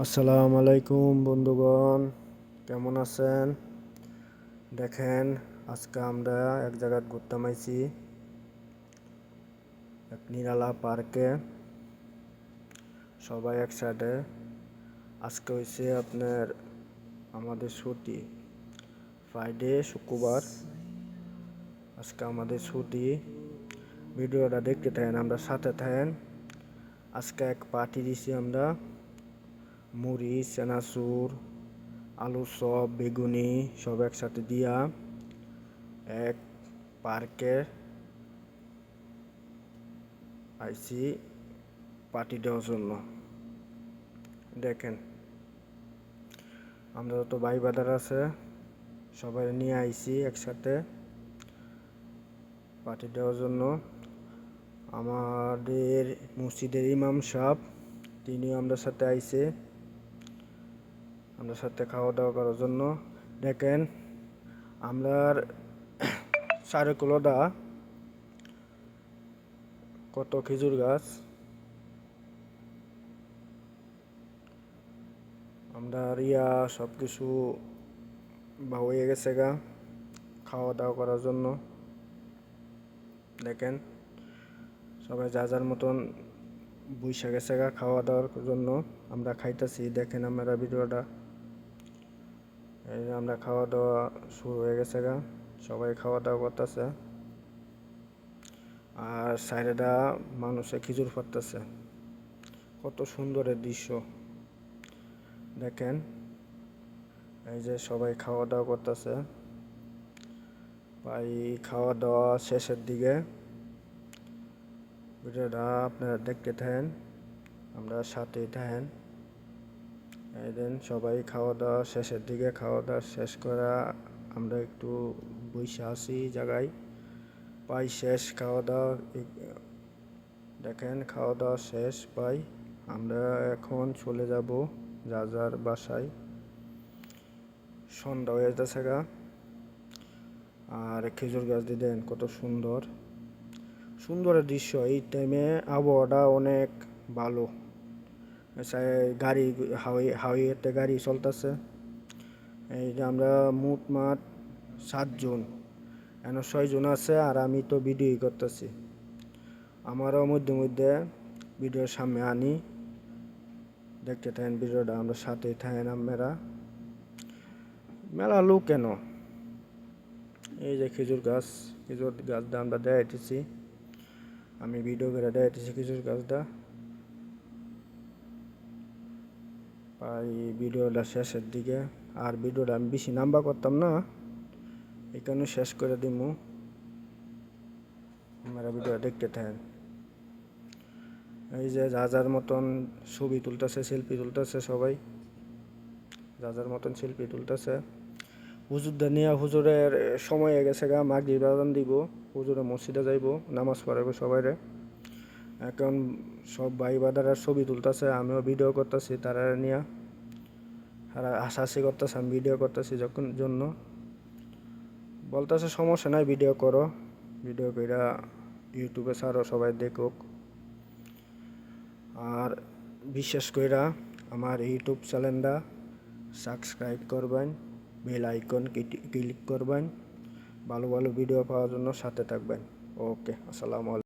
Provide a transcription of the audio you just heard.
আসসালামু আলাইকুম বন্ধুগণ, কেমন আছেন? দেখেন, আজকে আমরা এক জায়গায় ঘুরতে আইছি, এক নিরালা পার্কে। সবাই একসাথে। আজকে হয়েছে আপনার আমাদের ছুটি, ফ্রাইডে শুক্রবার। আজকে আমাদের ছুটি। ভিডিওটা দেখতে থাকেন, আমরা সাথে থাকেন। আজকে এক পার্টি দিছি আমরা, মুড়ি, চানাচুর, আলু চপ, বেগুনি সব একসাথে দিয়া এক পার্কে আইছি পার্টি দেওয়ার জন্য। দেখেন, আমরা যত ভাই বাদার আছে সবাই নিয়ে আইছি একসাথে পার্টি দেওয়ার জন্য। আমাদের মসজিদের ইমাম সাহেব তিনিও আমাদের সাথে আইছে, আমাদের সাথে খাওয়া দাওয়া করার জন্য। দেখেন, আমরার চারকুলদা কত খেজুর গাছ, আমরা সব কিছু হয়ে গেছে গা খাওয়া দাওয়া করার জন্য। দেখেন, সবাই যা যার মতন বইসা গেছে গা খাওয়া দাওয়ার জন্য। আমরা খাইতেছি, দেখেন আমরা ভিডিওটা। এই যে আমরা খাওয়া দাওয়া শুরু হয়ে গেছে গা, সবাই খাওয়া দাওয়া করতেছে। আর সাইডেটা মানুষে খেজুর পাড়তেছে, কত সুন্দরের দৃশ্য। দেখেন, এই যে সবাই খাওয়া দাওয়া করতেছে। ভাই খাওয়া দাওয়া শেষের দিকে, ভিডিওটা আপনারা দেখতে থাকেন, আমরা সাথেই থাকেন। এই দিন সবাই খাওয়া দাওয়া শেষের দিকে, খাওয়া দাওয়া শেষ করা আমরা একটু বসে আছি জায়গায়। পাই শেষ খাওয়া দাওয়া। দেখেন, খাওয়া দাওয়া শেষ পাই, আমরা এখন চলে যাব যার যার বাসায়। সন্ধ্যা হয়ে যাচ্ছে গা। আর খেজুর গাছ দিয়ে দেন কত সুন্দর সুন্দরের দৃশ্য। এই টাইমে আবহাওয়াটা অনেক ভালো। গাড়ি হাইওয়েতে গাড়ি চলতেছে। এই যে আমরা মোটমাট 7 জন, এখন 6 জন আছে, আর আমি তো ভিডিও করতেছি। আমারও মধ্যে মধ্যে ভিডিওর সামনে আনি, দেখতে থাকেন ভিডিওটা, আমরা সাথে থাকেন আপনারা। মেলা লোক কেন? এই যে খেজুর গাছটা আমরা দেখাইতেছি, আমি ভিডিও করে দেখাইতেছি খেজুর গাছটা। প্রায় ভিডিওটা শেষের দিকে, আর ভিডিওটা আমি বেশি লম্বা করতাম না, এখানে শেষ করে দিমু। আপনারা ভিডিও দেখতে থাকেন। এই যে যা যার মতন ছবি তুলতেছে, সেলফি তুলতেছে, সবাই যা যার মতন সেলফি তুলতেছে। হুজুরদা নিয়ে, হুজুরের সময় হয়ে গেছে গা, মাগরিব আযান দিব, হুজুরে মসজিদে যাইব, নামাজ পড়াইব সবাইরে। এখন সব ভাই বাদারা ছবি তুলতেছে, আমিও ভিডিও করতেছি তারা নিয়ে। হাসাহাসি করতেছে, আমি ভিডিও করতেছি যখন জন্য। বলতেছে সমস্যা নাই, ভিডিও করো, ভিডিও কইরা ইউটিউবে ছাড়ো, সবাই দেখুক। আর বিশেষ কইরা আমার ইউটিউব চ্যানেলটা সাবস্ক্রাইব করবেন, বেল আইকন ক্লিক করবেন, ভালো ভালো ভিডিও পাওয়ার জন্য সাথে থাকবেন। ওকে, আসসালামু আলাইকুম।